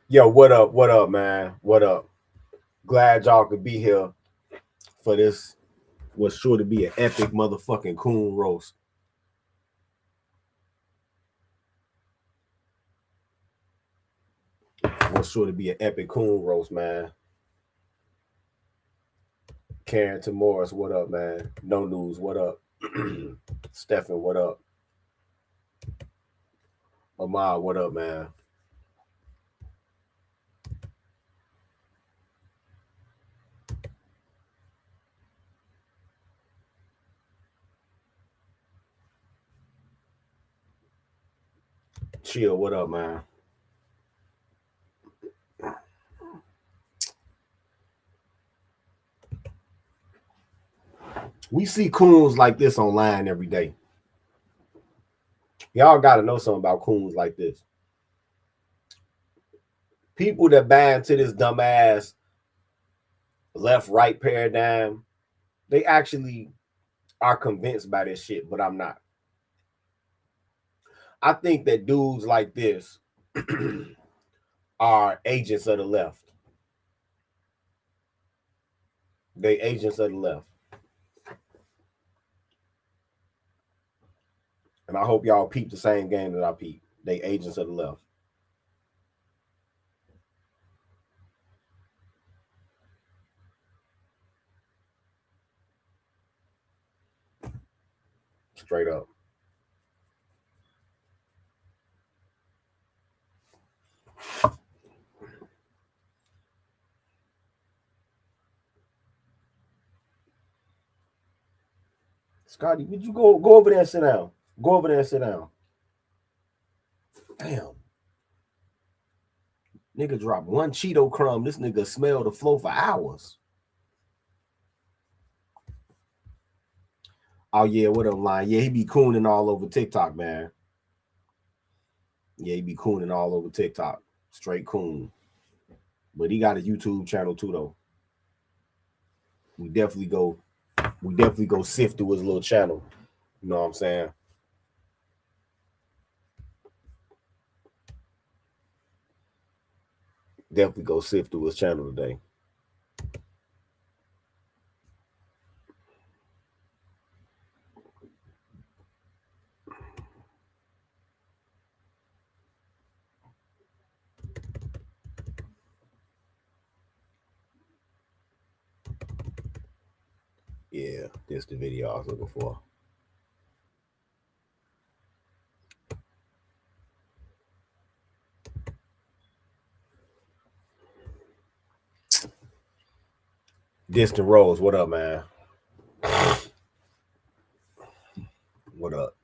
Yo, what up? What up, man? What up? Glad y'all could be here for this. Was sure to be an epic motherfucking coon roast. Was sure to be an epic coon roast, man. Karen to Morris, what up, man? No news, what up? Stefan, what up? Ahmad, what up, man? Chill, what up, man? We see coons like this online every day. Y'all got to know something about coons like this. People that buy into this dumbass left right paradigm, they actually are convinced by this shit, but I'm not. I think that dudes like this are agents of the left. They agents of the left. And I hope y'all peep the same game that I peep. They agents of the left. Straight up. Scotty, would you go over there and sit down? Go over there and sit down. Damn. Nigga dropped one Cheeto crumb. This nigga smelled the flow for hours. Oh yeah, what up, line? Yeah, he be cooning all over TikTok, man. Yeah, he be cooning all over TikTok. Straight coon. But he got a YouTube channel too, though. We definitely go sift through his little channel. You know what I'm saying? Definitely go sift through his channel today. Yeah, this the video I was looking for. Distant Rose, what up, man? What up?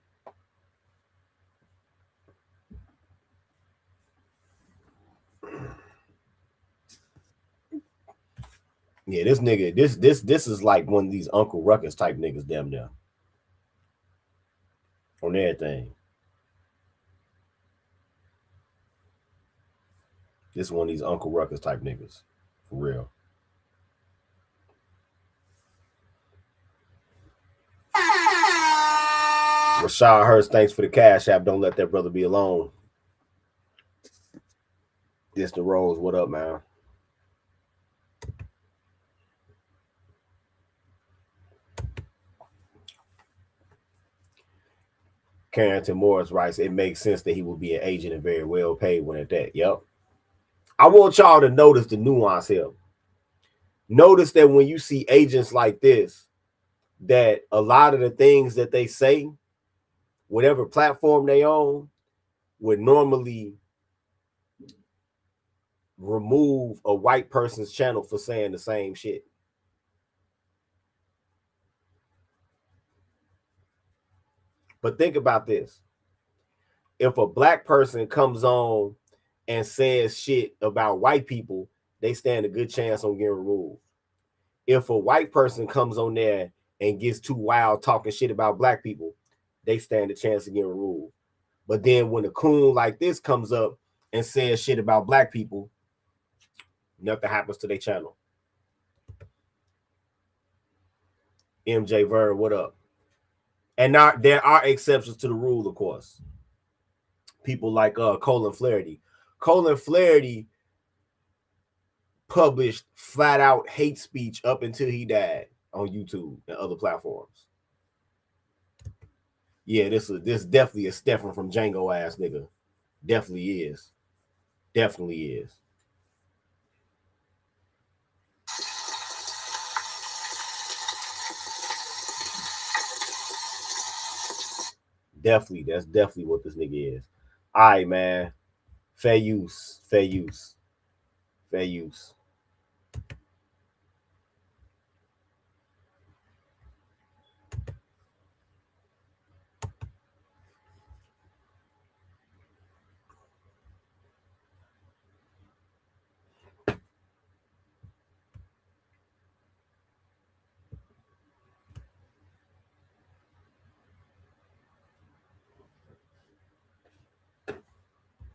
Yeah, this nigga, this is like one of these Uncle Ruckus type niggas, damn near. On everything. This is one of these Uncle Ruckus type niggas. For real. Rashad Hurst, thanks for the cash app. Don't let that brother be alone. Distant Rose, what up, man? Carrington Morris writes, it makes sense that he will be an agent and very well paid when at that. Yep. I want y'all to notice the nuance here. Notice that when you see agents like this, that a lot of the things that they say, whatever platform they own, would normally remove a white person's channel for saying the same shit. But think about this. If a black person comes on and says shit about white people, they stand a good chance on getting removed. If a white person comes on there and gets too wild talking shit about black people, they stand a chance of getting removed. But then when a coon like this comes up and says shit about black people, nothing happens to their channel. MJ Vern, what up? And now there are exceptions to the rule, of course. People like Colin Flaherty. Colin Flaherty published flat out hate speech up until he died on YouTube and other platforms. Yeah, this definitely a Stefan from Django ass nigga. Definitely is. Definitely is. Definitely, that's definitely what this nigga is. All right, man. Fair use. Fair use. Fair use.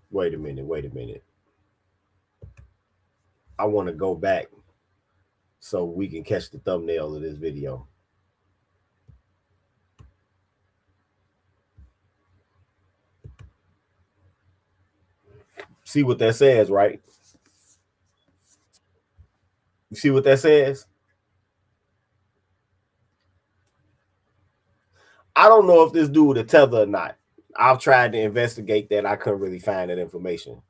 Wait a minute. Wait a minute. I want to go back so we can catch the thumbnail of this video. See what that says, right? You see what that says? I don't know if this dude a tether or not. I've tried to investigate that. I couldn't really find that information.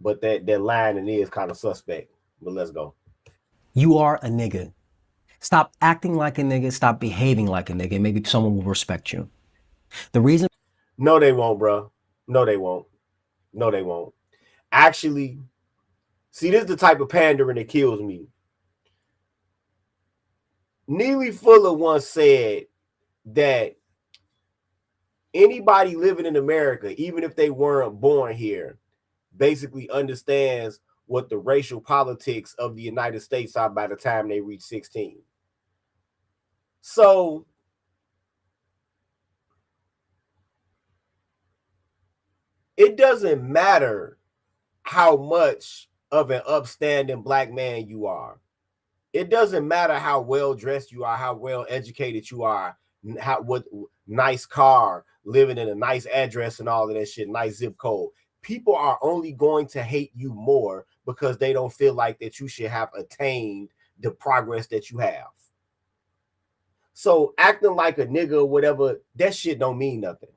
But that line in is kind of suspect. But let's go. You are a nigga. Stop acting like a nigga. Stop behaving like a nigga. Maybe someone will respect you. The reason. No, they won't, bro. No, they won't. No, they won't. Actually, see, this is the type of pandering that kills me. Neely Fuller once said that anybody living in America, even if they weren't born here, basically understands what the racial politics of the United States are by the time they reach 16. So it doesn't matter how much of an upstanding black man you are. It doesn't matter how well dressed you are, how well educated you are, what nice car, living in a nice address and all of that shit, nice zip code. People are only going to hate you more because they don't feel like that you should have attained the progress that you have. So acting like a nigga or whatever, that shit don't mean nothing.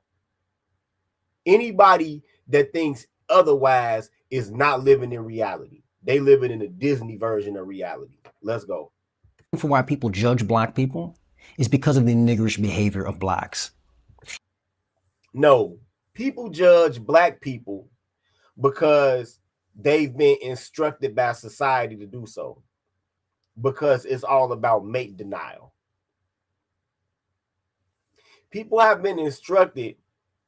Anybody that thinks otherwise is not living in reality. They living in a Disney version of reality. Let's go. For why people judge black people is because of the niggerish behavior of blacks. No, people judge black people because they've been instructed by society to do so. Because it's all about mate denial. People have been instructed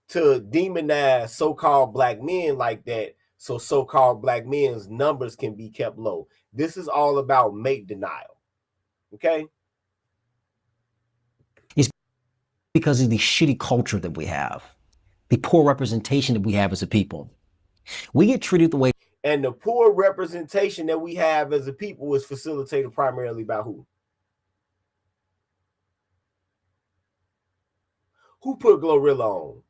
to demonize so-called black men like that, so so-called black men's numbers can be kept low. This is all about mate denial. Okay? It's because of the shitty culture that we have, the poor representation that we have as a people. We get treated the way. And the poor representation that we have as a people is facilitated primarily by who? Who put Glorilla on?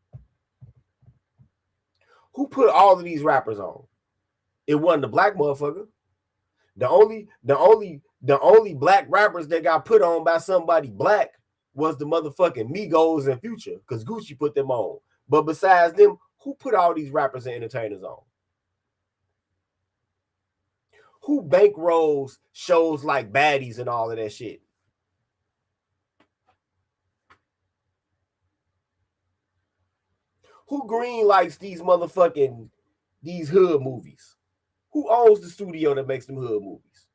Who put all of these rappers on? It wasn't the black motherfucker. The only black rappers that got put on by somebody black was the motherfucking Migos and Future, because Gucci put them on. But besides them, who put all these rappers and entertainers on? Who bankrolls shows like Baddies and all of that shit? Who greenlights these hood movies? Who owns the studio that makes them hood movies?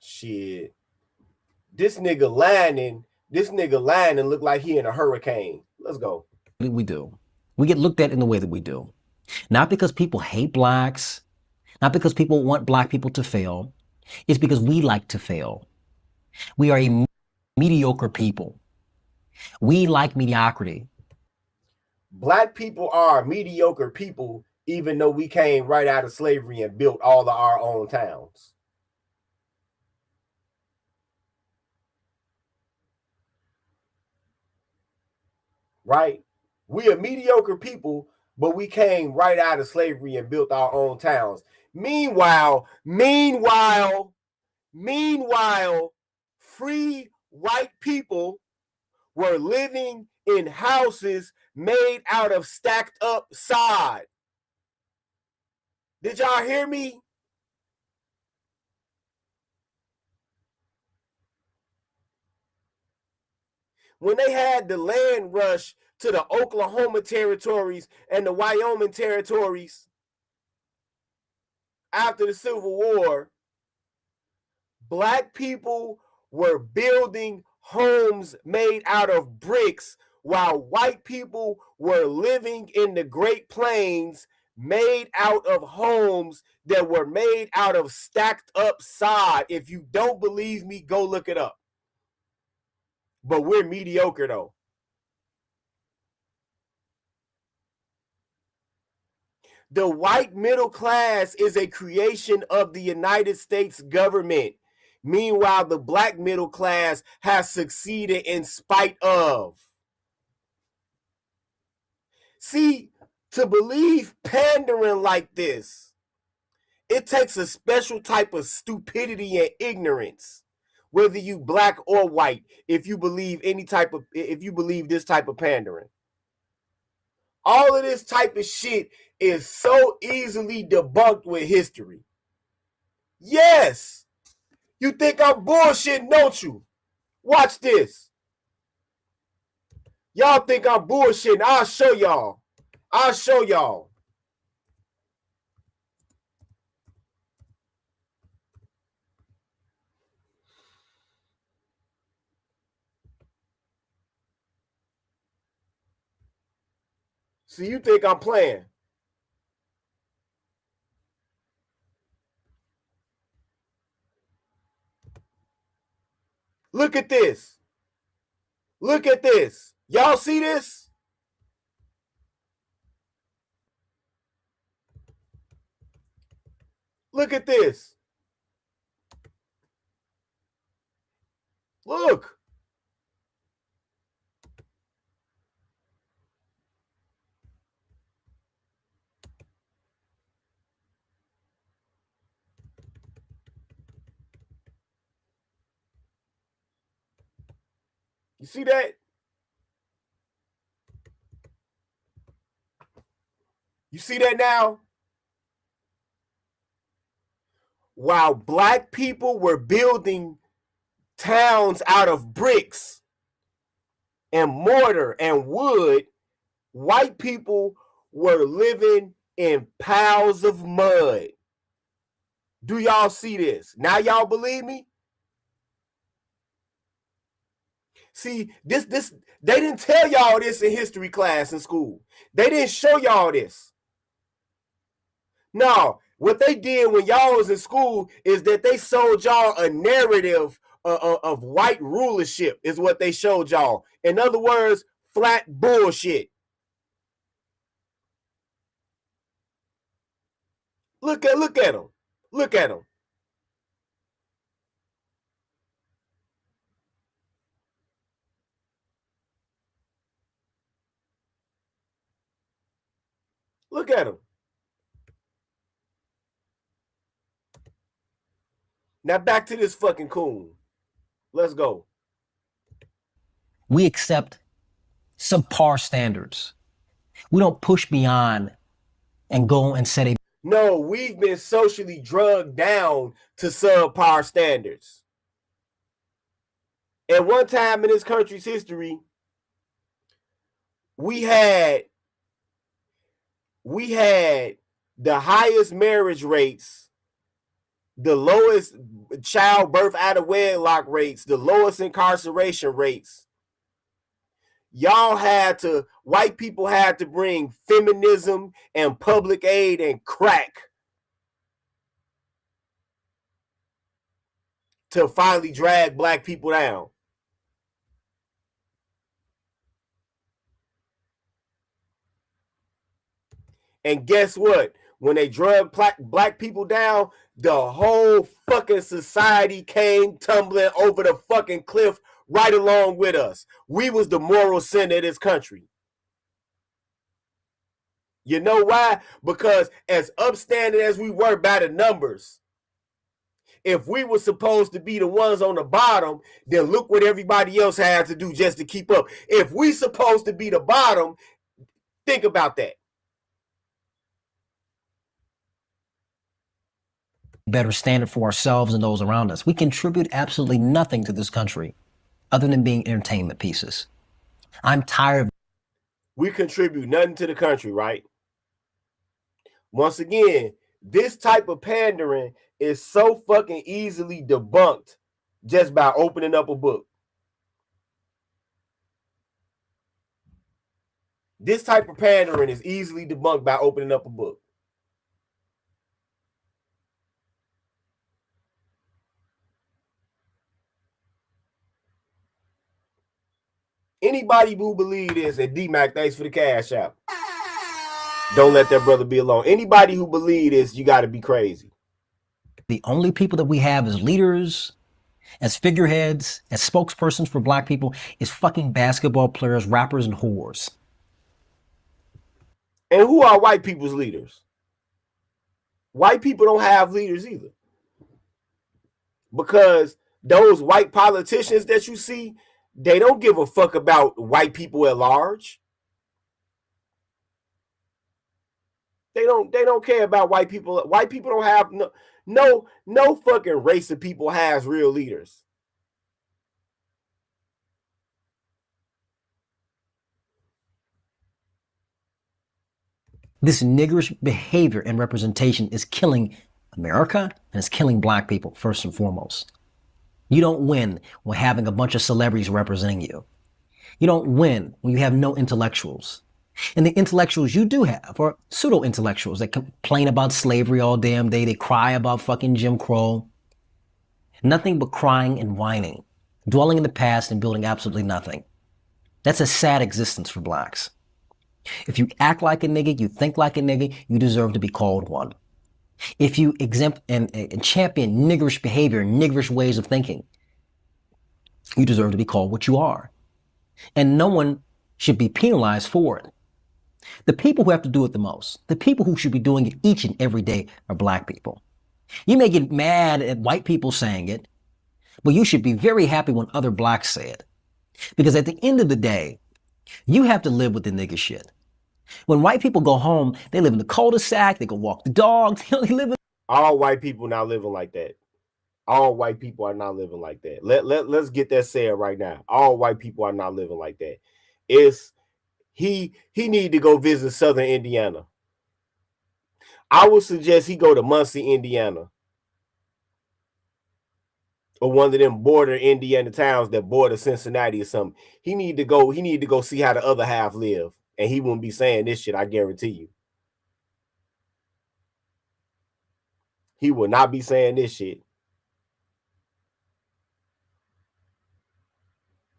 Shit. This nigga lying look like he in a hurricane. Let's go. We do. We get looked at in the way that we do. Not because people hate blacks, not because people want black people to fail. It's because we like to fail. We are a mediocre people. We like mediocrity. Black people are mediocre people, even though we came right out of slavery and built all of our own towns. right? We are mediocre people, but we came right out of slavery and built our own towns. Meanwhile, free white people were living in houses made out of stacked up sod. Did y'all hear me? When they had the land rush to the Oklahoma territories and the Wyoming territories after the Civil War, black people were building homes made out of bricks while white people were living in the Great Plains made out of homes that were made out of stacked up sod. If you don't believe me, go look it up. But we're mediocre though. The white middle class is a creation of the United States government. Meanwhile, the black middle class has succeeded in spite of. See, to believe pandering like this, it takes a special type of stupidity and ignorance, whether you black or white, if you believe this type of pandering. All of this type of shit is so easily debunked with history. Yes, you think I'm bullshitting, don't you? Watch this. Y'all think I'm bullshitting. I'll show y'all. See, you think I'm playing. Look at this. Y'all see this? Look at this. Look. You see that? You see that now? While black people were building towns out of bricks and mortar and wood, white people were living in piles of mud. Do y'all see this? Now y'all believe me? See, this they didn't tell y'all this in history class in school. They didn't show y'all this. No, what they did when y'all was in school is that they sold y'all a narrative of white rulership is what they showed y'all. In other words, flat bullshit. Look at them. Look at them. Look at them. Now back to this fucking coon. Let's go. We accept subpar standards. We don't push beyond and go and set a. No, we've been socially drugged down to subpar standards. At one time in this country's history, we had the highest marriage rates, the lowest childbirth out of wedlock rates, the lowest incarceration rates. White people had to bring feminism and public aid and crack to finally drag black people down. And guess what? When they drug black people down, the whole fucking society came tumbling over the fucking cliff right along with us. We was the moral center of this country. You know why? Because as upstanding as we were by the numbers, if we were supposed to be the ones on the bottom, then look what everybody else had to do just to keep up. If we supposed to be the bottom, think about that. Better standard for ourselves and those around us. We contribute absolutely nothing to this country other than being entertainment pieces. I'm tired of. We contribute nothing to the country, right? Once again, this type of pandering is so fucking easily debunked just by opening up a book. This type of pandering is easily debunked by opening up a book. Anybody who believe this, and D-Mac, thanks for the cash out. Don't let that brother be alone. Anybody who believe this, you got to be crazy. The only people that we have as leaders, as figureheads, as spokespersons for black people is fucking basketball players, rappers, and whores. And who are white people's leaders? White people don't have leaders either. Because those white politicians that you see, they don't give a fuck about white people at large. They don't care about white people. White people don't have no fucking race of people has real leaders. This niggerish behavior and representation is killing America and it's killing black people first and foremost. You don't win when having a bunch of celebrities representing you. You don't win when you have no intellectuals. And the intellectuals you do have are pseudo-intellectuals that complain about slavery all damn day. They cry about fucking Jim Crow. Nothing but crying and whining, dwelling in the past and building absolutely nothing. That's a sad existence for blacks. If you act like a nigga, you think like a nigga, you deserve to be called one. If you exempt and champion niggerish behavior, niggerish ways of thinking, you deserve to be called what you are. And no one should be penalized for it. The people who have to do it the most, the people who should be doing it each and every day are black people. You may get mad at white people saying it, but you should be very happy when other blacks say it. Because at the end of the day, you have to live with the nigga shit. When white people go home, they live in the cul-de-sac, they go walk the dogs, they live in. All white people not living like that. All white people are not living like that. Let's get that said right now. All white people are not living like that. It's he need to go visit Southern Indiana. I would suggest he go to Muncie, Indiana, or one of them border Indiana towns that border Cincinnati or something. He need to go see how the other half live, and he wouldn't be saying this shit, I guarantee you. He will not be saying this shit.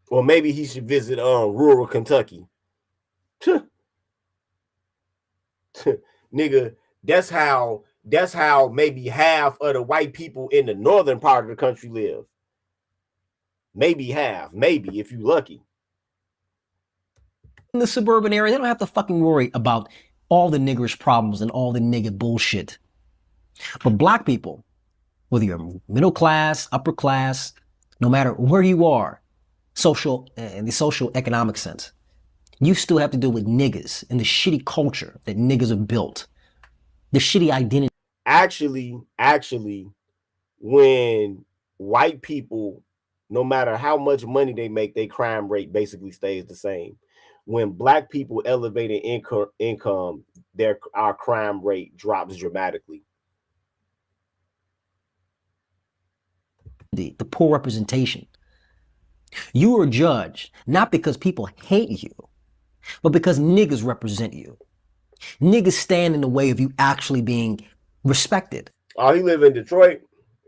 Or maybe he should visit rural Kentucky. Nigga, that's how maybe half of the white people in the northern part of the country live. Maybe half, maybe if you lucky. In the suburban area, they don't have to fucking worry about all the niggerish problems and all the nigga bullshit. But black people, whether you're middle class, upper class, no matter where you are, in the social economic sense, you still have to deal with niggas and the shitty culture that niggas have built, the shitty identity. Actually, when white people, no matter how much money they make, their crime rate basically stays the same. When black people elevate in income, our crime rate drops dramatically. The poor representation. You are judged not because people hate you, but because niggas represent you. Niggas stand in the way of you actually being respected. Oh, he live in Detroit?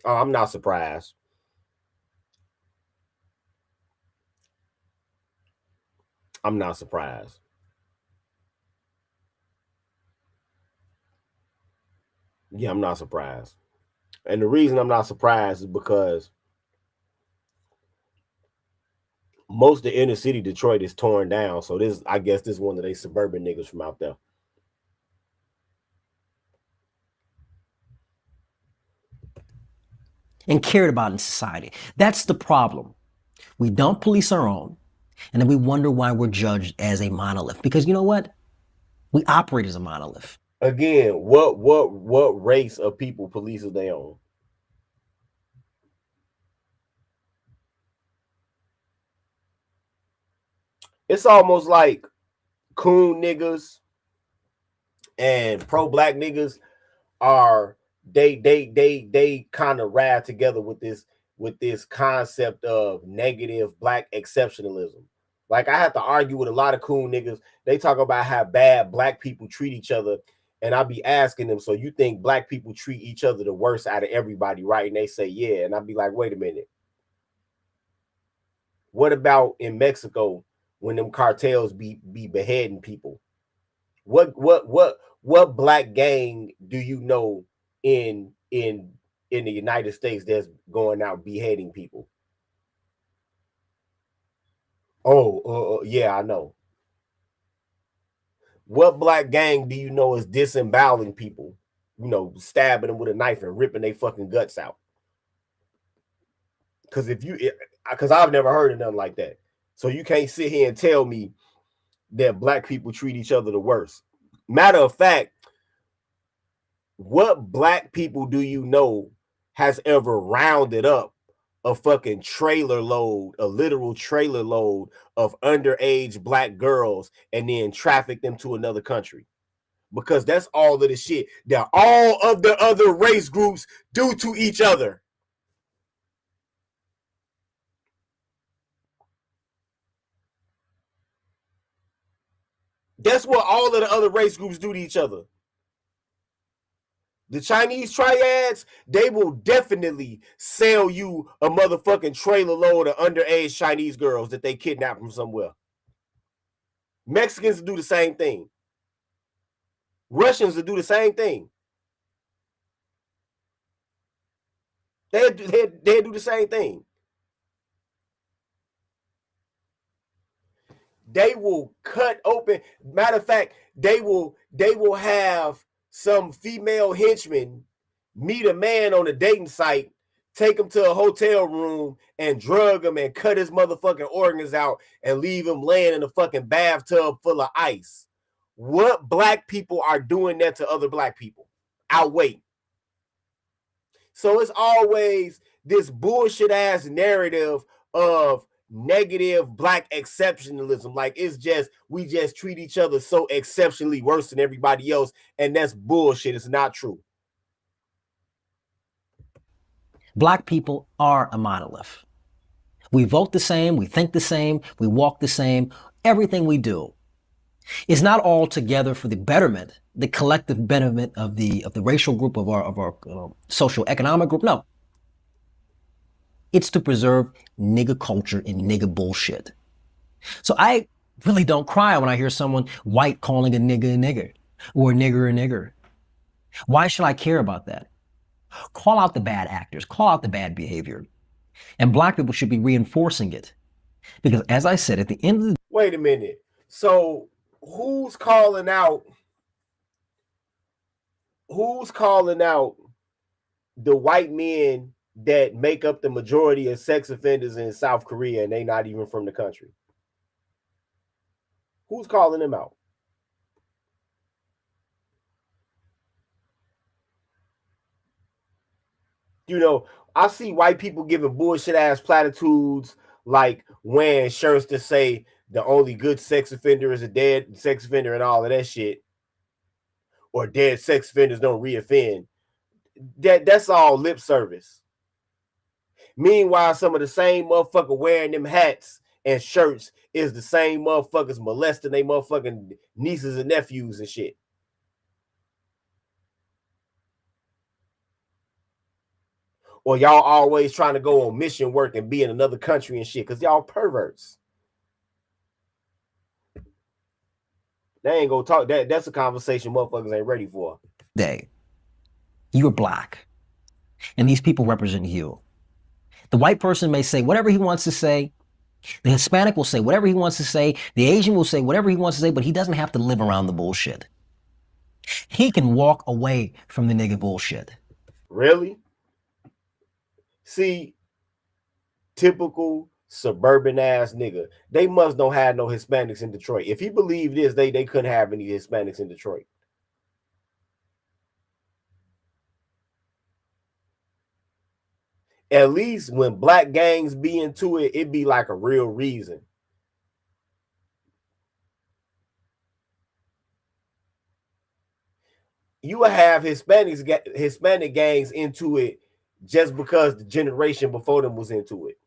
Oh, I'm not surprised. I'm not surprised. Yeah, I'm not surprised. And the reason I'm not surprised is because most of the inner city Detroit is torn down. So I guess this is one of they suburban niggas from out there. and cared about in society. That's the problem. We don't police our own, and then we wonder why we're judged as a monolith. Because you know what? We operate as a monolith. Again, what race of people polices they own? It's almost like coon niggas and pro black niggas are they kind of ride together with this concept of negative black exceptionalism. Like I have to argue with a lot of coon niggas. They talk about how bad black people treat each other, and I'll be asking them, so you think black people treat each other the worst out of everybody, right? And they say, yeah. And I'll be like, wait a minute. What about in Mexico when them cartels be beheading people? What black gang do you know in the United States that's going out beheading people? Oh, yeah, I know. What black gang do you know is disemboweling people? You know, stabbing them with a knife and ripping their fucking guts out. Because I've never heard of nothing like that. So you can't sit here and tell me that black people treat each other the worst. Matter of fact, what black people do you know has ever rounded up a fucking trailer load, a literal trailer load of underage black girls and then traffic them to another country? Because that's all of the shit that all of the other race groups do to each other. That's what all of the other race groups do to each other. The Chinese triads, they will definitely sell you a motherfucking trailer load of underage Chinese girls that they kidnap from somewhere. Mexicans do the same thing. Russians will do the same thing. They do the same thing. They will cut open. Matter of fact, they will have some female henchman meet a man on a dating site, take him to a hotel room and drug him and cut his motherfucking organs out and leave him laying in a fucking bathtub full of ice. What black people are doing that to other black people? I'll wait. So it's always this bullshit ass narrative of negative black exceptionalism. Like it's just we just treat each other so exceptionally worse than everybody else, and that's bullshit. It's not true. Black people are a monolith. We vote the same, we think the same, we walk the same. Everything we do is not all together for the betterment, the collective betterment of the racial group, of our social economic group. No, it's to preserve nigger culture and nigger bullshit. So I really don't cry when I hear someone white calling a nigger or a nigger. Why should I care about that? Call out the bad actors, call out the bad behavior. And black people should be reinforcing it. Because as I said, at the end of the Wait a minute. So who's calling out the white men that make up the majority of sex offenders in South Korea and they not even from the country? Who's calling them out? You know, I see white people giving bullshit ass platitudes like wearing shirts that say the only good sex offender is a dead sex offender and all of that shit, or dead sex offenders don't reoffend. That's all lip service. Meanwhile, some of the same motherfucker wearing them hats and shirts is the same motherfuckers molesting they motherfucking nieces and nephews and shit. Or y'all always trying to go on mission work and be in another country and shit because y'all perverts. They ain't gonna talk. That's a conversation motherfuckers ain't ready for. day, you're black. And these people represent you. The white person may say whatever he wants to say. The Hispanic will say whatever he wants to say. The Asian will say whatever he wants to say, but he doesn't have to live around the bullshit. He can walk away from the nigga bullshit. Really? See, typical suburban ass nigga. They must don't have no Hispanics in Detroit. If he believed this, they couldn't have any Hispanics in Detroit. At least when black gangs be into it, it be like a real reason. You will have Hispanic gangs into it just because the generation before them was into it.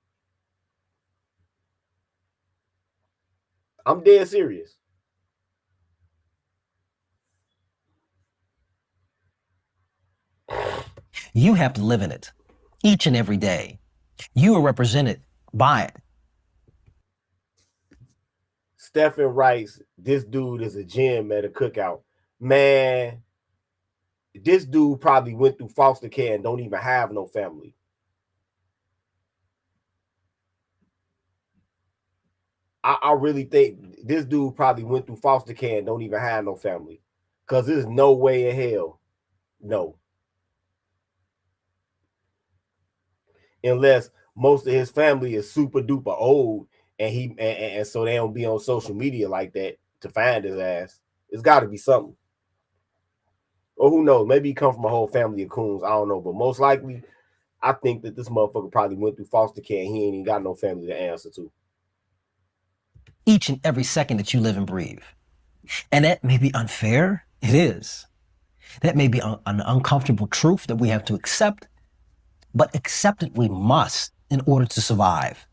I'm dead serious. You have to live in it each and every day. You are represented by it. Stephen writes, this dude is a gem at a cookout. Man, this dude probably went through foster care and don't even have no family. I really think this dude probably went through foster care and don't even have no family. Because there's no way in hell. No. Unless most of his family is super duper old and so they don't be on social media like that to find his ass. It's got to be something. Or who knows? Maybe he come from a whole family of coons. I don't know. But most likely, I think that this motherfucker probably went through foster care and he ain't even got no family to answer to. Each and every second that you live and breathe. And that may be unfair. It is. That may be an uncomfortable truth that we have to accept. But accept it we must in order to survive.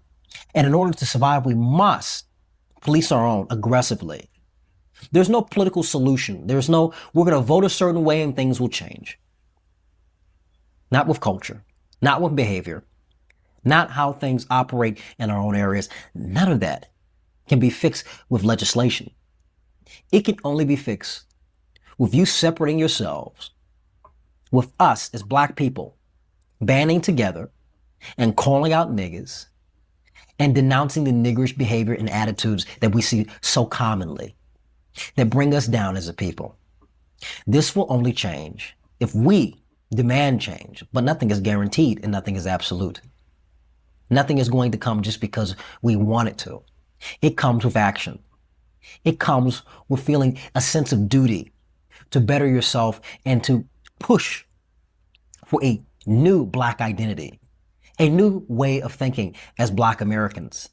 And in order to survive, we must police our own aggressively. There's no political solution. There's no, we're going to vote a certain way and things will change. Not with culture, not with behavior, not how things operate in our own areas. None of that can be fixed with legislation. It can only be fixed with you separating yourselves, with us as black people banding together and calling out niggas and denouncing the niggerish behavior and attitudes that we see so commonly that bring us down as a people. This will only change if we demand change, but nothing is guaranteed and nothing is absolute. Nothing is going to come just because we want it to. It comes with action. It comes with feeling a sense of duty to better yourself and to push for a new black identity, a new way of thinking as black Americans,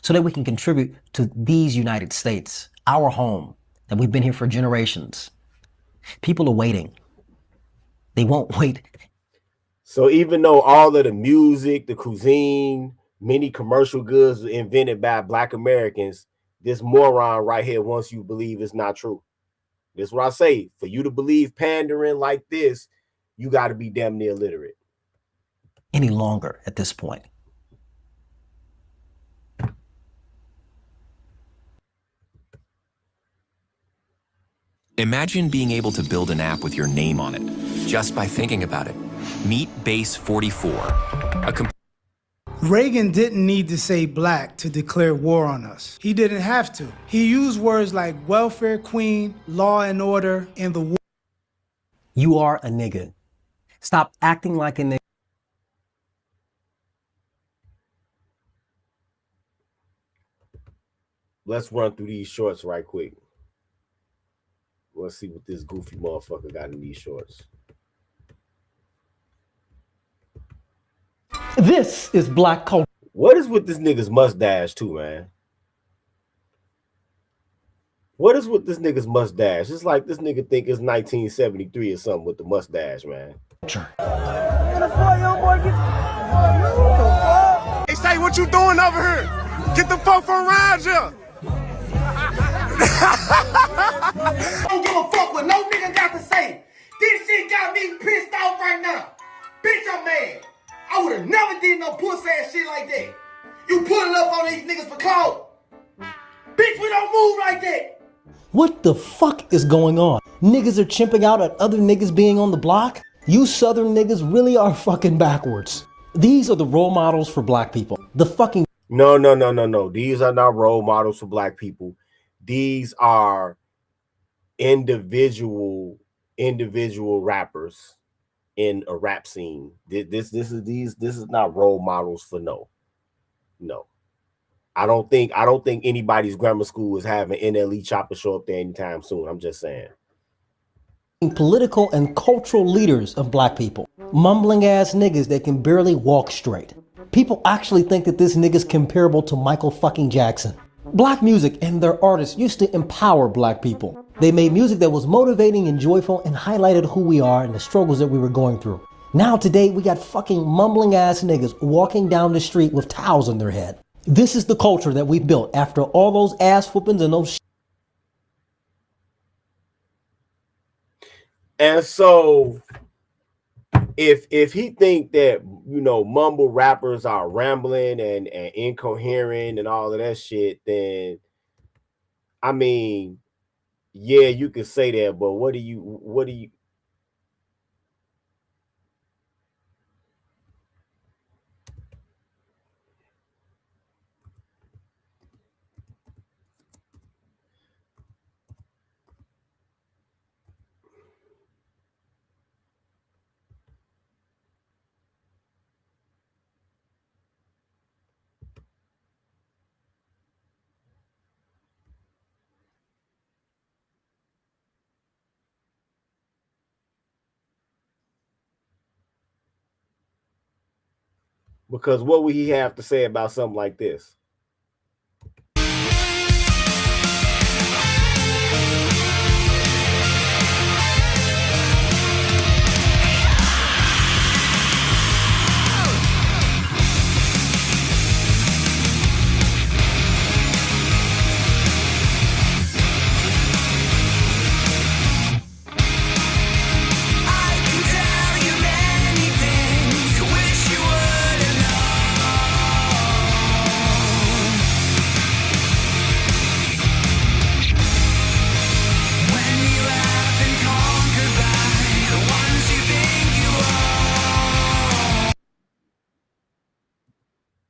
so that we can contribute to these United States, our home, that we've been here for generations. People are waiting. They won't wait. So even though all of the music, the cuisine, many commercial goods were invented by black Americans, this moron right here wants you to believe it's not true. This is what I say. For you to believe pandering like this, you got to be damn near literate. Any longer at this point. Imagine being able to build an app with your name on it, just by thinking about it. Meet Base 44. Reagan didn't need to say black to declare war on us. He didn't have to. He used words like welfare queen, law and order, and the war. You are a nigga. Stop acting like a nigga. Let's run through these shorts right quick. Let's see what this goofy motherfucker got in these shorts. This is black culture. What is with this nigga's mustache too, man? What is with this nigga's mustache? It's like this nigga think it's 1973 or something with the mustache, man. Hey, say, what you doing over here? Get the fuck from around here. I don't give a fuck what no nigga got to say. This shit got me pissed off right now. Bitch, I'm mad. I would have never did no pussy ass shit like that. You pulling up on these niggas for clout. Bitch, we don't move like that. What the fuck is going on? Niggas are chimping out at other niggas being on the block? You southern niggas really are fucking backwards. These are the role models for black people. The fucking... No. These are not role models for black people. These are individual rappers in a rap scene. This is not role models for no. I don't think anybody's grammar school is having NLE Chopper show up there anytime soon. I'm just saying. Political and cultural leaders of black people. Mumbling ass niggas that can barely walk straight. People actually think that this nigga's comparable to Michael fucking Jackson. Black music and their artists used to empower black people. They made music that was motivating and joyful and highlighted who we are and the struggles that we were going through. Now today we got fucking mumbling ass niggas walking down the street with towels on their head. This is the culture that we built after all those ass whoopings and those And so if he think that, you know, mumble rappers are rambling and incoherent and all of that shit, then I mean, yeah, you could say that, but what do you because what would he have to say about something like this?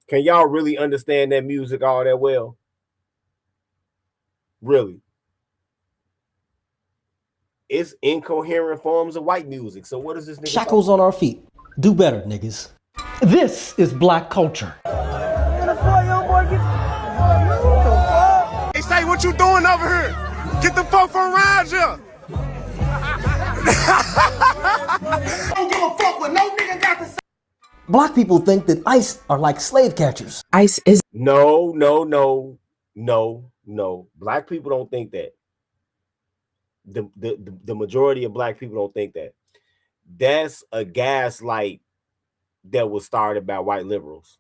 Can y'all really understand that music all that well? Really? It's incoherent forms of white music. So what is this nigga shackles on our feet. Do better, niggas. This is black culture. Hey, say, what you doing over here? Get the fuck from around here. I don't give a fuck what no nigga got to say. Black people think that ICE are like slave catchers. ICE is No. Black people don't think that. The majority of black people don't think that. That's a gaslight that was started by white liberals.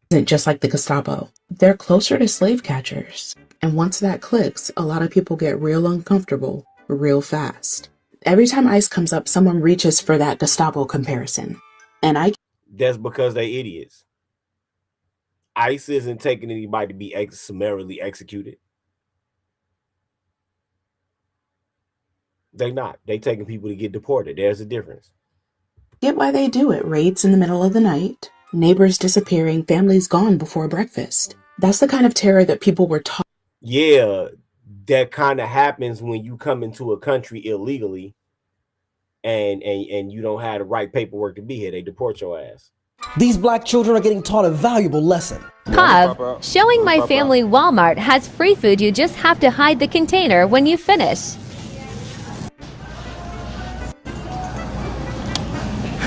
isn't just like the Gestapo. They're closer to slave catchers. And once that clicks, a lot of people get real uncomfortable real fast. Every time ICE comes up, someone reaches for that Gestapo comparison. And That's because they idiots. ICE isn't taking anybody to be summarily executed. They not. They taking people to get deported. There's a difference. get why they do it. Raids in the middle of the night, neighbors disappearing, families gone before breakfast. That's the kind of terror that people were taught. Yeah, that kind of happens when you come into a country illegally and you don't have the right paperwork to be here. They deport your ass. These black children are getting taught a valuable lesson. Pav, showing my family Walmart has free food. You just have to hide the container when you finish.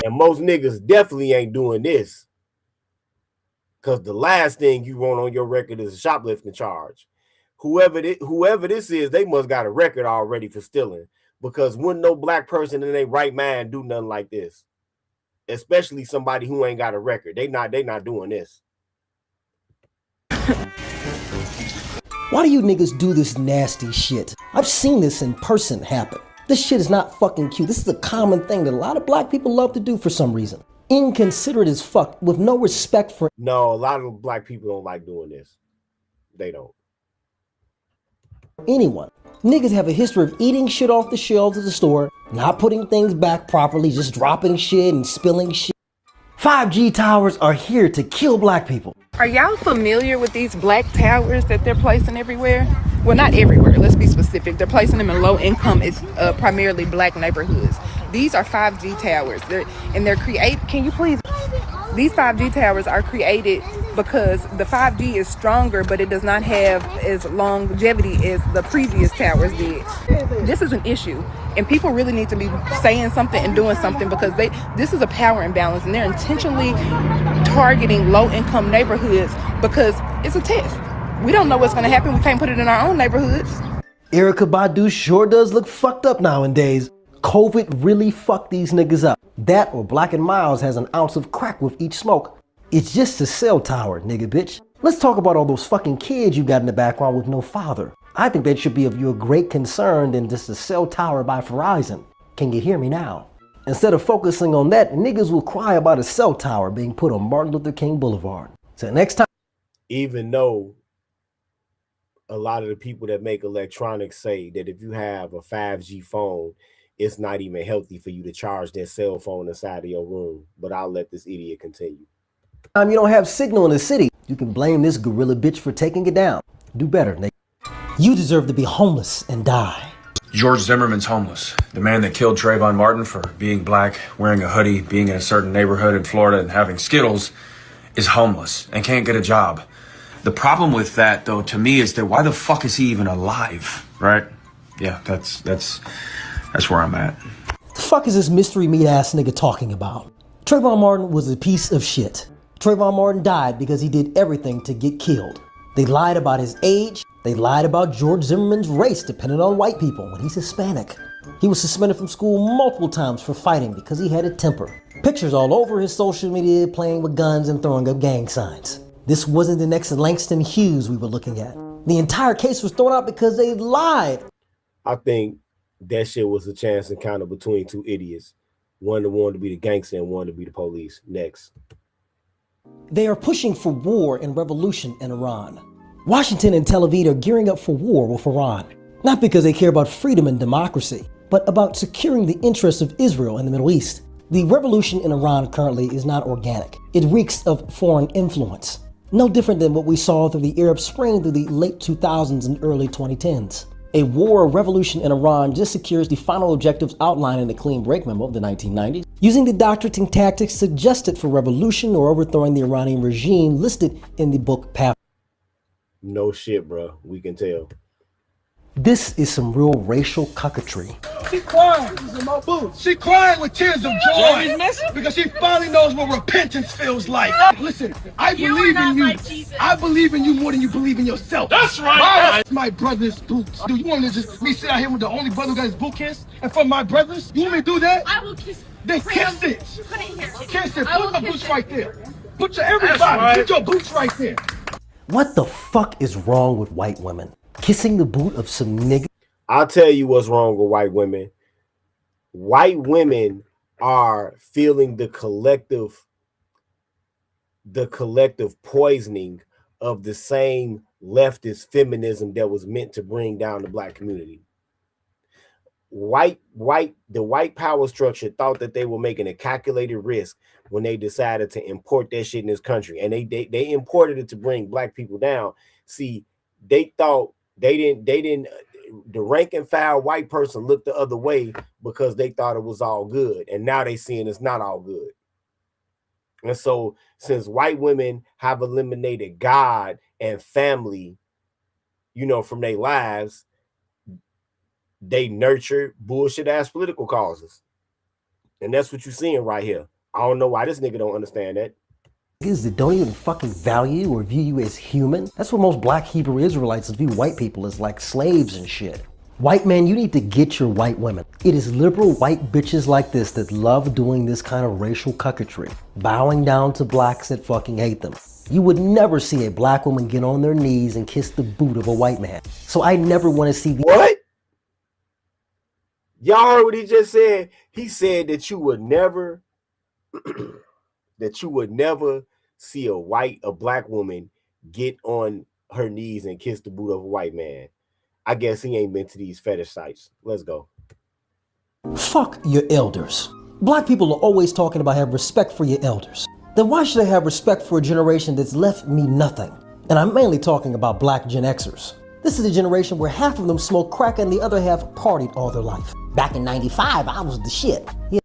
And most niggas definitely ain't doing this. Because the last thing you want on your record is a shoplifting charge. Whoever this is, they must got a record already for stealing. Because wouldn't no black person in their right mind do nothing like this. Especially somebody who ain't got a record. They not doing this. Why do you niggas do this nasty shit? I've seen this in person happen. This shit is not fucking cute. This is a common thing that a lot of black people love to do for some reason. Inconsiderate as fuck, with no respect for... No, a lot of black people don't like doing this. They don't. anyone. Niggas have a history of eating shit off the shelves of the store, not putting things back properly, just dropping shit and spilling shit. 5G towers are here to kill black people. Are y'all familiar with these black towers that they're placing everywhere? Well, not everywhere. Let's be specific. They're placing them in low income, primarily black neighborhoods. These are 5G towers. They're create. Can you please? These 5G towers are created because the 5G is stronger, but it does not have as longevity as the previous towers did. This is an issue, and people really need to be saying something and doing something because this is a power imbalance, and they're intentionally targeting low-income neighborhoods because it's a test. We don't know what's going to happen. We can't put it in our own neighborhoods. Erykah Badu sure does look fucked up nowadays. COVID really fucked these niggas up. That or Black and Miles has an ounce of crack with each smoke. It's just a cell tower, nigga bitch. Let's talk about all those fucking kids you got in the background with no father. I think that should be of your great concern than just a cell tower by Verizon. Can you hear me now? Instead of focusing on that, niggas will cry about a cell tower being put on Martin Luther King Boulevard. So next time. Even though a lot of the people that make electronics say that if you have a 5G phone, it's not even healthy for you to charge that cell phone inside of your room. But I'll let this idiot continue. You don't have signal in the city. You can blame this gorilla bitch for taking it down. Do better, nigga. You deserve to be homeless and die. George Zimmerman's homeless. The man that killed Trayvon Martin for being black, wearing a hoodie, being in a certain neighborhood in Florida and having Skittles is homeless and can't get a job. The problem with that, though, to me, is that why the fuck is he even alive, right? Yeah, that's where I'm at. The fuck is this mystery meat ass nigga talking about? Trayvon Martin was a piece of shit. Trayvon Martin died because he did everything to get killed. They lied about his age. They lied about George Zimmerman's race, depending on white people, when he's Hispanic. He was suspended from school multiple times for fighting because he had a temper. Pictures all over his social media playing with guns and throwing up gang signs. This wasn't the next Langston Hughes we were looking at. The entire case was thrown out because they lied. I think that shit was a chance encounter between two idiots. One that wanted to be the gangster and one to be the police. Next. They are pushing for war and revolution in Iran. Washington and Tel Aviv are gearing up for war with Iran. Not because they care about freedom and democracy, but about securing the interests of Israel in the Middle East. The revolution in Iran currently is not organic. It reeks of foreign influence. No different than what we saw through the Arab Spring through the late 2000s and early 2010s. A war or revolution in Iran just secures the final objectives outlined in the Clean Break Memo of the 1990s, using the doctrines and tactics suggested for revolution or overthrowing the Iranian regime listed in the book Path. No shit, bro. We can tell. This is some real racial coquetry. She crying. She's in my booth. She crying with tears of joy because she finally knows what repentance feels like. Listen, I believe in you. I believe in you more than you believe in yourself. That's right. My brother's boots. Do you want me to just me sit out here with the only brother who got his boot kiss? And for my brothers, you want me to do that? I will kiss. Then kiss it. You couldn't hear it. Kiss it. Put your boots right there. Put your everybody. Put your boots right there. What the fuck is wrong with white women? Kissing the boot of some nigga? I'll tell you what's wrong with white women. White women are feeling the collective poisoning of the same leftist feminism that was meant to bring down the black community. The white power structure thought that they were making a calculated risk when they decided to import that shit in this country, and they imported it to bring black people down. See, they thought they didn't the rank and file white person looked the other way because they thought it was all good, and now they seeing it's not all good. And so since white women have eliminated God and family, from their lives, they nurture bullshit ass political causes. And that's what you're seeing right here. I don't know why this nigga don't understand that. Niggas that don't even fucking value or view you as human. That's what most black Hebrew Israelites view white people as, like slaves and shit. White man, you need to get your white women. It is liberal white bitches like this that love doing this kind of racial coquetry, bowing down to blacks that fucking hate them. You would never see a black woman get on their knees and kiss the boot of a white man. So I never want to see the— What? Y'all heard what he just said? He said that you would never see a black woman get on her knees and kiss the boot of a white man. I guess he ain't been to these fetish sites. Let's go. Fuck your elders. Black people are always talking about having respect for your elders. Then why should I have respect for a generation that's left me nothing? And I'm mainly talking about black Gen Xers. This is a generation where half of them smoke crack and the other half partied all their life. Back in 95, I was the shit. Yeah.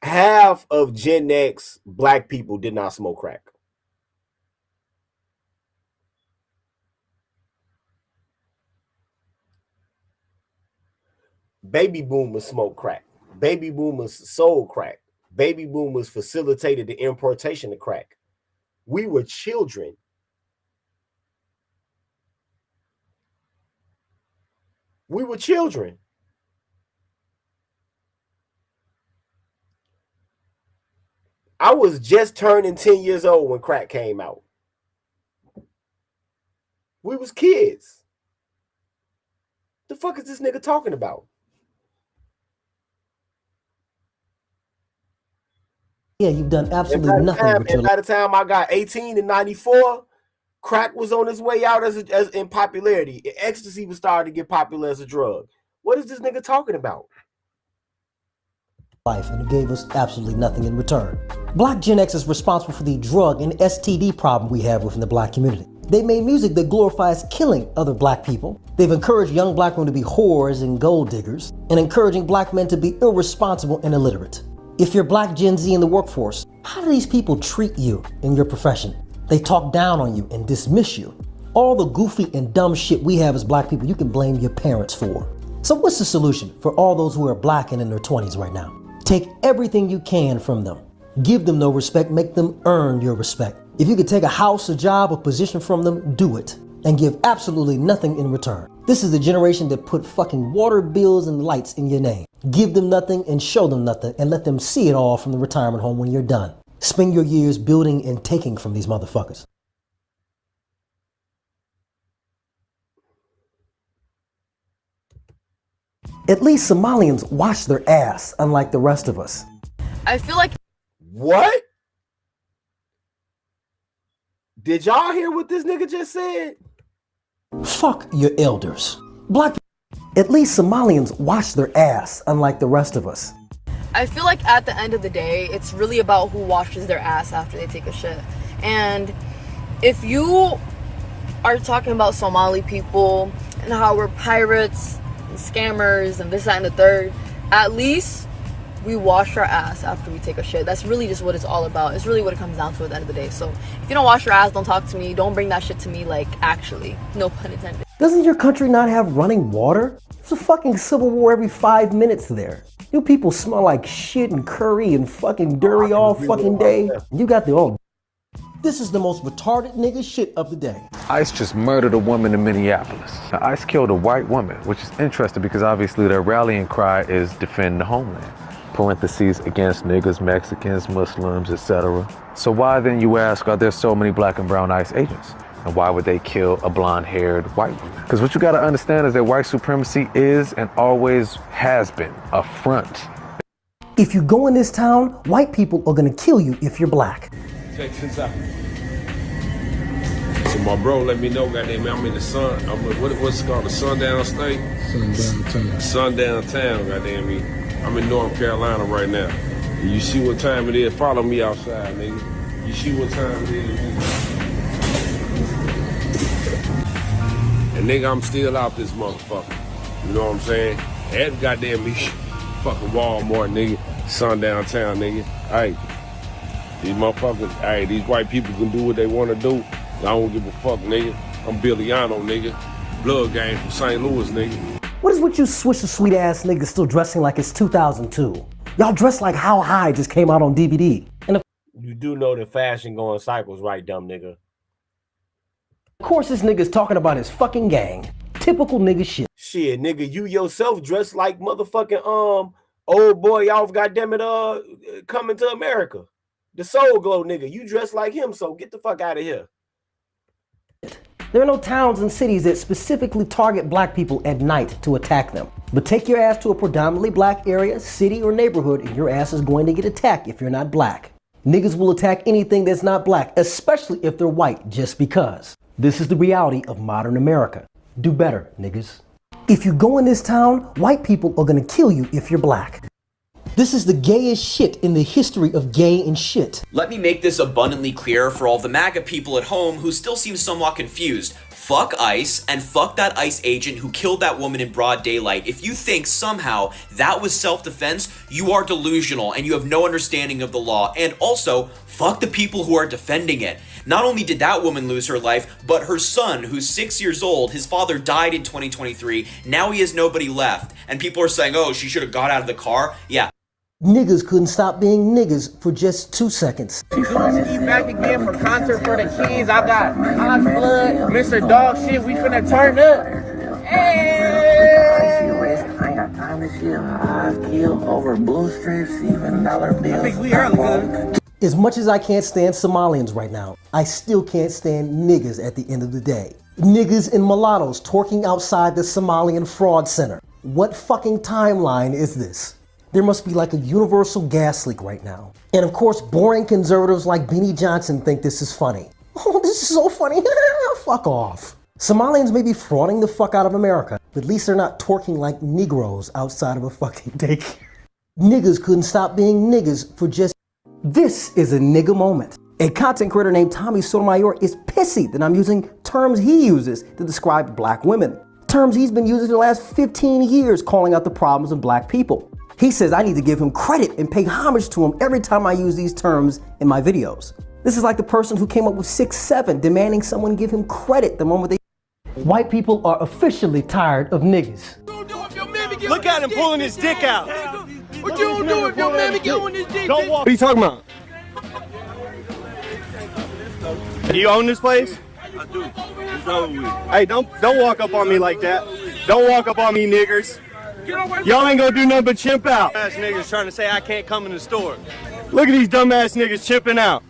Half of Gen X black people did not smoke crack. Baby boomers smoked crack. Baby boomers sold crack. Baby boomers facilitated the importation of crack. We were children. We were children. I was just turning 10 years old when crack came out. We was kids. The fuck is this nigga talking about? Yeah, you've done absolutely nothing with your life. By the time I got 18 in 94, crack was on its way out as in popularity. Ecstasy was starting to get popular as a drug. What is this nigga talking about? Life, and it gave us absolutely nothing in return. Black Gen X is responsible for the drug and STD problem we have within the black community. They made music that glorifies killing other black people. They've encouraged young black women to be whores and gold diggers, and encouraging black men to be irresponsible and illiterate. If you're black Gen Z in the workforce, how do these people treat you in your profession? They talk down on you and dismiss you. All the goofy and dumb shit we have as black people, you can blame your parents for. So what's the solution for all those who are black and in their 20s right now? Take everything you can from them. Give them no respect, make them earn your respect. If you could take a house, a job, a position from them, do it. And give absolutely nothing in return. This is the generation that put fucking water bills and lights in your name. Give them nothing and show them nothing and let them see it all from the retirement home when you're done. Spend your years building and taking from these motherfuckers. At least Somalians wash their ass, unlike the rest of us. I feel like... What? Did y'all hear what this nigga just said? Fuck your elders. Black At least Somalians wash their ass, unlike the rest of us. I feel like at the end of the day, it's really about who washes their ass after they take a shit. And if you are talking about Somali people and how we're pirates and scammers and this, that, and the third, at least we wash our ass after we take a shit. That's really just what it's all about. It's really what it comes down to at the end of the day. So if you don't wash your ass, don't talk to me. Don't bring that shit to me, like, actually. No pun intended. Doesn't your country not have running water? It's a fucking civil war every 5 minutes there. You people smell like shit and curry and fucking dairy all fucking day. You got the old. This is the most retarded nigga shit of the day. ICE just murdered a woman in Minneapolis. Now, ICE killed a white woman, which is interesting because obviously their rallying cry is defend the homeland. Parentheses against niggas, Mexicans, Muslims, etc. So why then, you ask, are there so many black and brown ICE agents? And why would they kill a blonde-haired white woman? Because what you gotta understand is that white supremacy is and always has been a front. If you go in this town, white people are gonna kill you if you're black. Check this out. So my bro let me know, goddamn, I'm in the sun. What's it called, the sundown state? Sundown town. Sundown town, goddamn me. I'm in North Carolina right now. And you see what time it is? Follow me outside, nigga. You see what time it is, nigga? And nigga, I'm still out this motherfucker. You know what I'm saying? That goddamn me fucking Walmart, nigga. Sundown town, nigga. Hey, these motherfuckers, hey, these white people can do what they want to do. I don't give a fuck, nigga. I'm Billiano, nigga. Blood gang from St. Louis, nigga. What is with you swish the sweet ass niggas still dressing like it's 2002? Y'all dress like How High just came out on DVD. And of You do know that fashion going cycles, right, dumb nigga? course this nigga's talking about his fucking gang. Typical nigga shit. Shit, nigga, you yourself dressed like motherfucking old boy off goddammit Coming to America. The Soul Glow nigga, you dress like him, so get the fuck out of here. There are no towns and cities that specifically target black people at night to attack them. But take your ass to a predominantly black area, city, or neighborhood, and your ass is going to get attacked if you're not black. Niggas will attack anything that's not black, especially if they're white, just because. This is the reality of modern America. Do better, niggas. If you go in this town, white people are gonna kill you if you're black. This is the gayest shit in the history of gay and shit. Let me make this abundantly clear for all the MAGA people at home who still seem somewhat confused. fuck ICE and fuck that ICE agent who killed that woman in broad daylight. If you think somehow that was self-defense, you are delusional and you have no understanding of the law. And also, fuck the people who are defending it. Not only did that woman lose her life, but her son, who's 6 years old, his father died in 2023. Now he has nobody left. And people are saying, oh, she should have got out of the car. Yeah. Niggas couldn't stop being niggas for just 2 seconds. She back again for concert for the kids. I got Hot Blood, Mr. Dog Shit. We finna turn up. Hey! I ain't got time to shit. I kill over blue strips, even dollar bills. I think we are good. As much as I can't stand Somalians right now, I still can't stand niggas at the end of the day. Niggas and mulattoes twerking outside the Somalian fraud center. What fucking timeline is this? There must be like a universal gas leak right now. And of course, boring conservatives like Beanie Johnson think this is funny. Oh, this is so funny. Fuck off. Somalians may be frauding the fuck out of America, but at least they're not twerking like Negroes outside of a fucking daycare. Niggas couldn't stop being niggas for just... This is a nigga moment. A content creator named Tommy Sotomayor is pissy that I'm using terms he uses to describe black women. Terms he's been using for the last 15 years calling out the problems of black people. He says I need to give him credit and pay homage to him every time I use these terms in my videos. This is like the person who came up with 6'7", demanding someone give him credit the moment they... White people are officially tired of niggas. Look at him pulling his dick out. What you gonna do if your mammy get on his dick? Don't walk. What are you talking about? Do you own this place? I do. It's over with. Hey, don't walk up on me like that. Don't walk up on me, niggers. Y'all ain't gonna do nothing but chimp out. Ass niggas trying to say I can't come in the store. Look at these dumbass niggas chimping out.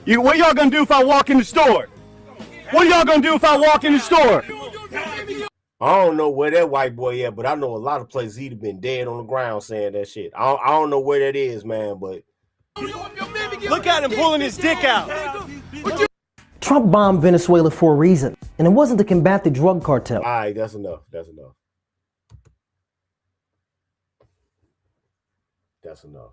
What y'all gonna do if I walk in the store? What y'all gonna do if I walk in the store? I don't know where that white boy at, but I know a lot of places he'd have been dead on the ground saying that shit. I don't know where that is, man, but... Look at him pulling his dick out. Trump bombed Venezuela for a reason, and it wasn't to combat the drug cartel. All right, that's enough. That's enough. That's enough.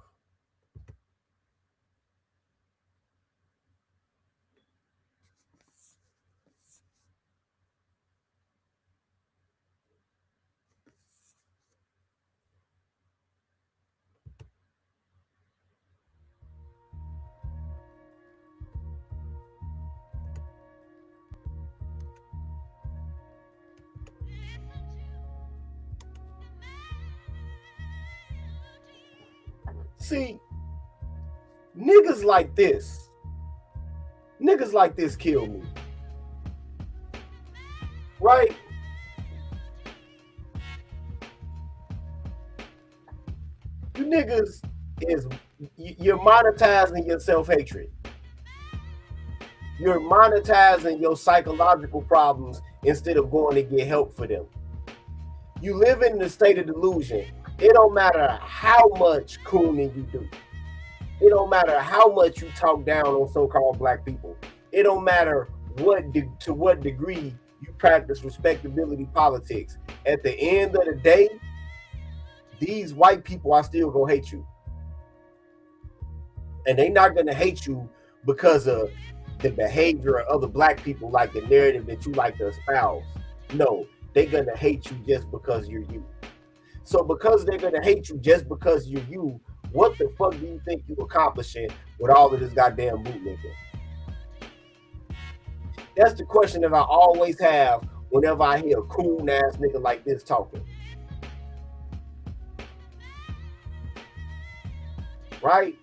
See, niggas like this kill me. Right? You niggas you're monetizing your self-hatred. You're monetizing your psychological problems instead of going to get help for them. You live in the state of delusion. It don't matter how much cooning you do. It don't matter how much you talk down on so-called black people. It don't matter to what degree you practice respectability politics. At the end of the day, these white people are still gonna hate you. And they're not gonna hate you because of the behavior of other black people, like the narrative that you like to espouse. No, they're gonna hate you just because you're you. So because they're gonna hate you just because you're you, what the fuck do you think you're accomplishing with all of this goddamn bootlicking? That's the question that I always have whenever I hear a cool ass nigga like this talking. Right?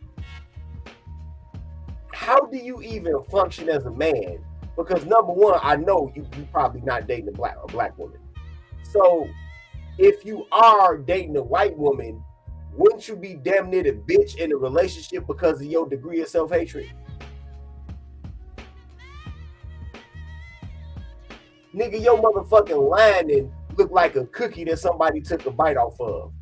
How do you even function as a man? Because number one, I know you probably not dating a black woman. So if you are dating a white woman, wouldn't you be damn near the bitch in a relationship because of your degree of self-hatred? Nigga, your motherfucking lining look like a cookie that somebody took a bite off of.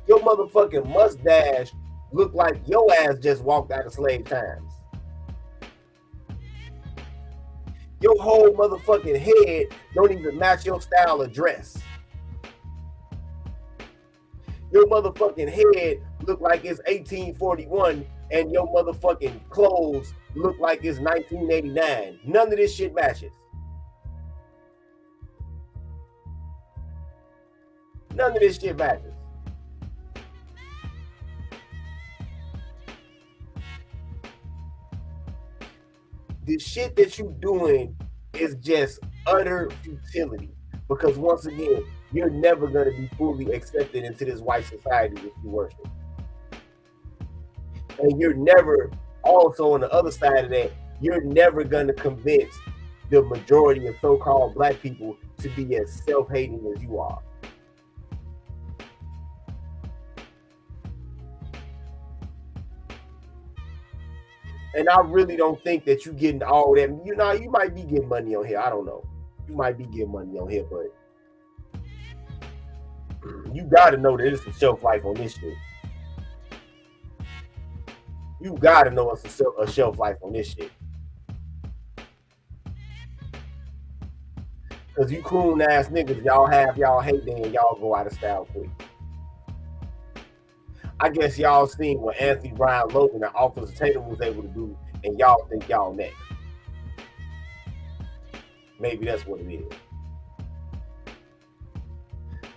Your motherfucking mustache look like your ass just walked out of slave times. Your whole motherfucking head don't even match your style of dress. Your motherfucking head look like it's 1841 and your motherfucking clothes look like it's 1989. None of this shit matches. None of this shit matches. The shit that you doing is just utter futility. Because once again, you're never going to be fully accepted into this white society that you worship. And you're never, also on the other side of that, you're never going to convince the majority of so-called black people to be as self-hating as you are. And I really don't think that you're getting all that. You know, you might be getting money on here. I don't know. You might be getting money on here, but you got to know that it's a shelf life on this shit. You got to know it's a shelf life on this shit. Because you coon ass niggas, y'all have y'all hate day and y'all go out of style quick. I guess y'all seen what Anthony Brown Logan and Officer Tatum was able to do, and y'all think y'all next. Maybe that's what it is.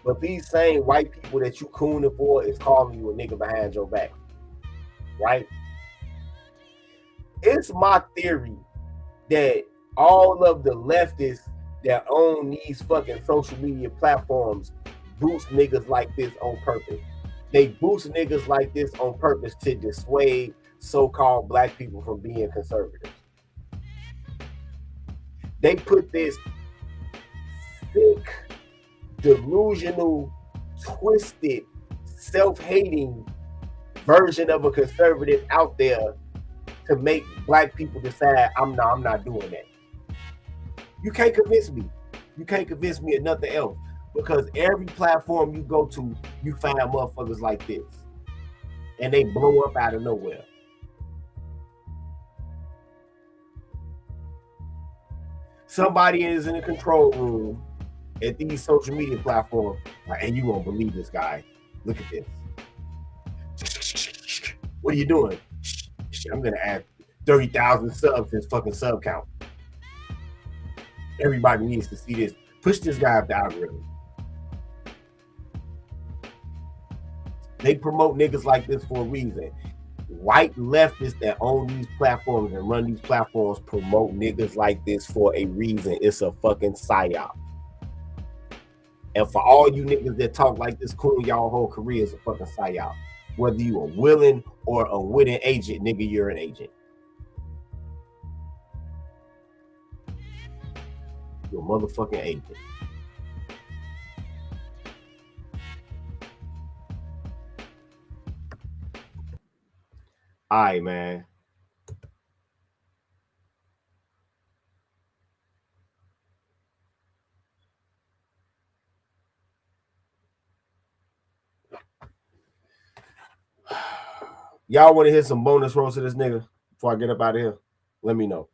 But these same white people that you cooning for is calling you a nigga behind your back. Right? It's my theory that all of the leftists that own these fucking social media platforms boost niggas like this on purpose. They boost niggas like this on purpose to dissuade so-called black people from being conservative. They put this sick, delusional, twisted, self-hating version of a conservative out there to make black people decide, I'm not doing that. You can't convince me. You can't convince me of nothing else. Because every platform you go to, you find motherfuckers like this. And they blow up out of nowhere. Somebody is in the control room at these social media platforms, and you won't believe this guy. Look at this. What are you doing? I'm going to add 30,000 subs to his fucking sub count. Everybody needs to see this. Push this guy up the algorithm. They promote niggas like this for a reason. White leftists that own these platforms and run these platforms promote niggas like this for a reason. It's a fucking psyop. And for all you niggas that talk like this, cool, y'all whole career is a fucking psyop. Whether you a willing or a witting agent, nigga, you're an agent. You're a motherfucking agent. All right, man. Y'all want to hear some bonus roast of this nigga before I get up out of here? Let me know.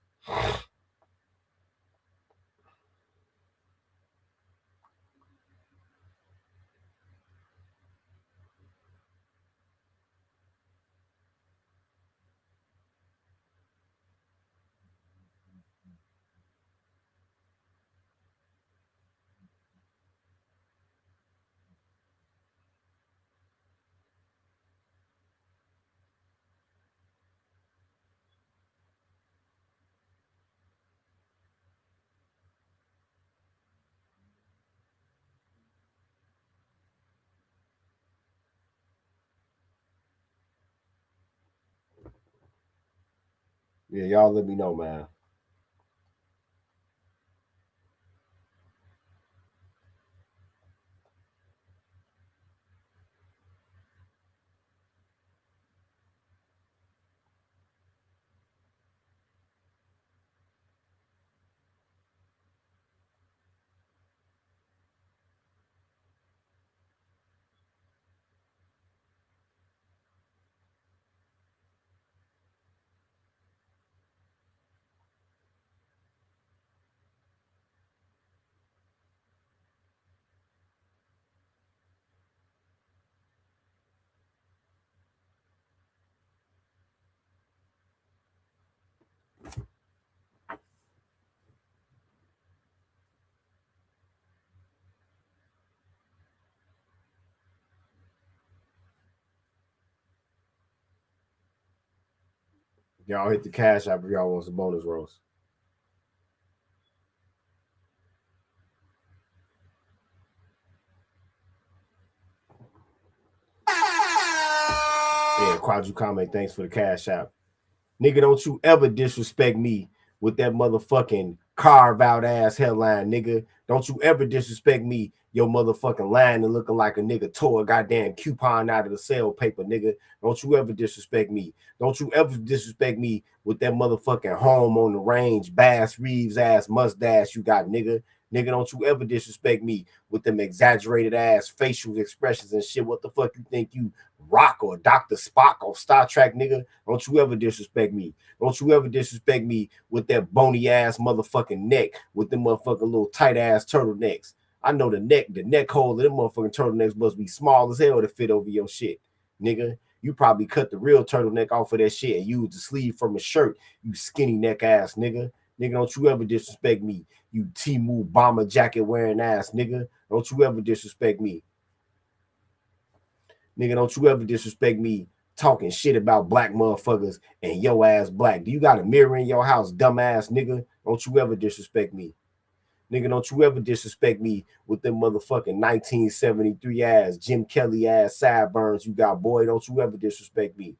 Yeah, y'all let me know, man. Y'all hit the cash app if y'all want some bonus roast. Yeah, Quadru comment, thanks for the cash app. Nigga, don't you ever disrespect me with that motherfucking carve out ass headline, nigga. Don't you ever disrespect me, your motherfucking line and looking like a nigga tore a goddamn coupon out of the sale paper, nigga. Don't you ever disrespect me. Don't you ever disrespect me with that motherfucking home on the range, Bass Reeves ass mustache you got, nigga. Nigga, don't you ever disrespect me with them exaggerated ass facial expressions and shit. What the fuck you think you Rock or Dr. Spock or Star Trek, nigga? Don't you ever disrespect me. Don't you ever disrespect me with that bony ass motherfucking neck with them motherfucking little tight ass turtlenecks. I know the neck hole of them motherfucking turtlenecks must be small as hell to fit over your shit, nigga. You probably cut the real turtleneck off of that shit and used the sleeve from a shirt, you skinny neck ass nigga. Nigga, don't you ever disrespect me, you Temu bomber jacket wearing ass nigga. Don't you ever disrespect me. Nigga, don't you ever disrespect me talking shit about black motherfuckers and your ass black. Do you got a mirror in your house, dumbass nigga? Don't you ever disrespect me. Nigga, don't you ever disrespect me with them motherfucking 1973 ass, Jim Kelly ass sideburns you got, boy. Don't you ever disrespect me.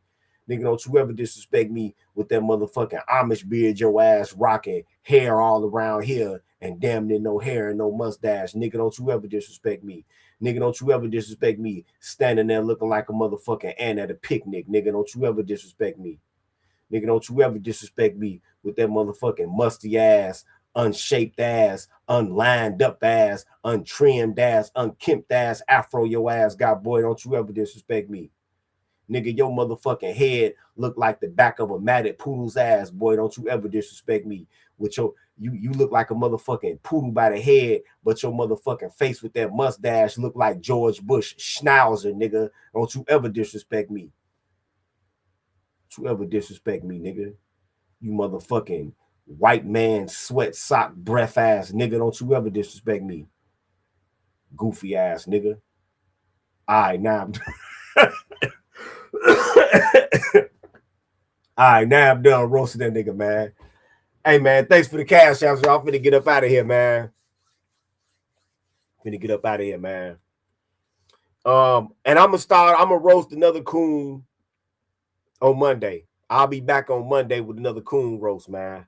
Nigga, don't you ever disrespect me with that motherfucking Amish beard your ass rocking, hair all around here, and damn near no hair and no mustache. Nigga, don't you ever disrespect me. Nigga, don't you ever disrespect me standing there looking like a motherfucking ant at a picnic. Nigga, don't you ever disrespect me. Nigga, don't you ever disrespect me with that motherfucking musty ass, unshaped ass, unlined up ass, untrimmed ass, unkempt ass afro your ass got, boy. Don't you ever disrespect me. Nigga, your motherfucking head look like the back of a matted poodle's ass, boy. Don't you ever disrespect me with your you look like a motherfucking poodle by the head, but your motherfucking face with that mustache look like George Bush Schnauzer, nigga. Don't you ever disrespect me. Don't you ever disrespect me, nigga. You motherfucking white man sweat sock breath ass nigga. Don't you ever disrespect me. Goofy ass nigga. All right, now all right, now I'm done roasting that nigga, man. Hey, man, thanks for the cash out. I'm finna get up out of here, man. And I'm gonna roast another coon on Monday. I'll be back on Monday with another coon roast, man.